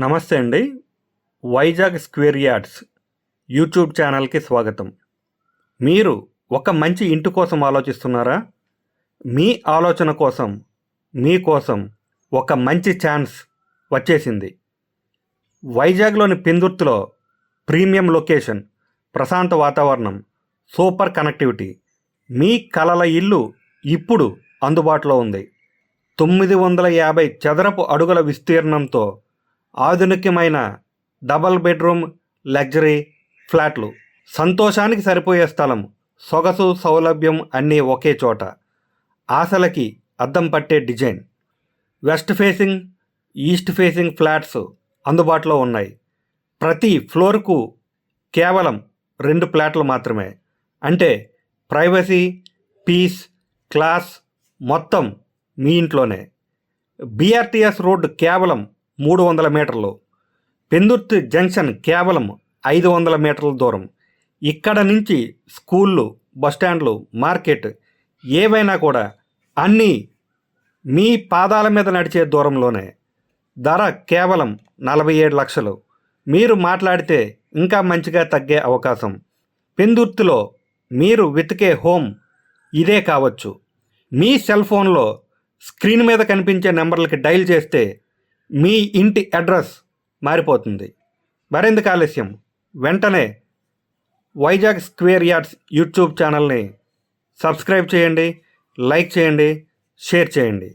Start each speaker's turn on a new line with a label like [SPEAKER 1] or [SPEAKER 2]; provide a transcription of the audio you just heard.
[SPEAKER 1] నమస్తే అండి. Vizag square yards YouTube ఛానల్కి స్వాగతం. మీరు ఒక మంచి ఇంటి కోసం ఆలోచిస్తున్నారా? మీ ఆలోచన కోసం మీకోసం ఒక మంచి ఛాన్స్ వచ్చేసింది. వైజాగ్లోని పెందుర్తిలో ప్రీమియం లొకేషన్, ప్రశాంత వాతావరణం, సూపర్ కనెక్టివిటీ, మీ కలల ఇల్లు ఇప్పుడు అందుబాటులో ఉంది. 950 చదరపు అడుగుల విస్తీర్ణంతో ఆధునికమైన డబల్ బెడ్రూమ్ లగ్జరీ ఫ్లాట్లు, సంతోషానికి సరిపోయే స్థలం, సొగసు సౌలభ్యం అన్నీ ఒకే చోట. ఆశలకి అద్దం పట్టే design, west facing, east facing flats అందుబాటులో ఉన్నాయి. ప్రతి ఫ్లోర్కు కేవలం 2 ఫ్లాట్లు మాత్రమే. అంటే ప్రైవసీ, పీస్, క్లాస్ మొత్తం మీ ఇంట్లోనే. బీఆర్టీఎస్ రోడ్డు కేవలం 300 మీటర్లు, పెందుర్తి జంక్షన్ కేవలం 500 మీటర్ల దూరం. ఇక్కడ నుంచి స్కూళ్ళు, బస్టాండ్లు, మార్కెట్ ఏవైనా కూడా అన్నీ మీ పాదాల మీద నడిచే దూరంలోనే. ధర కేవలం 47 లక్షలు. మీరు మాట్లాడితే ఇంకా మంచిగా తగ్గే అవకాశం. పెందుర్తిలో మీరు వెతికే హోమ్ ఇదే కావచ్చు. మీ సెల్ ఫోన్లో స్క్రీన్ మీద కనిపించే నెంబర్లకి డైల్ చేస్తే మీ ఇంటి అడ్రస్ మారిపోతుంది. మరెందుకు ఆలస్యం? వెంటనే వైజాగ్ స్క్వేర్ యార్డ్స్ యూట్యూబ్ ఛానల్ని సబ్స్క్రైబ్ చేయండి, లైక్ చేయండి, షేర్ చేయండి.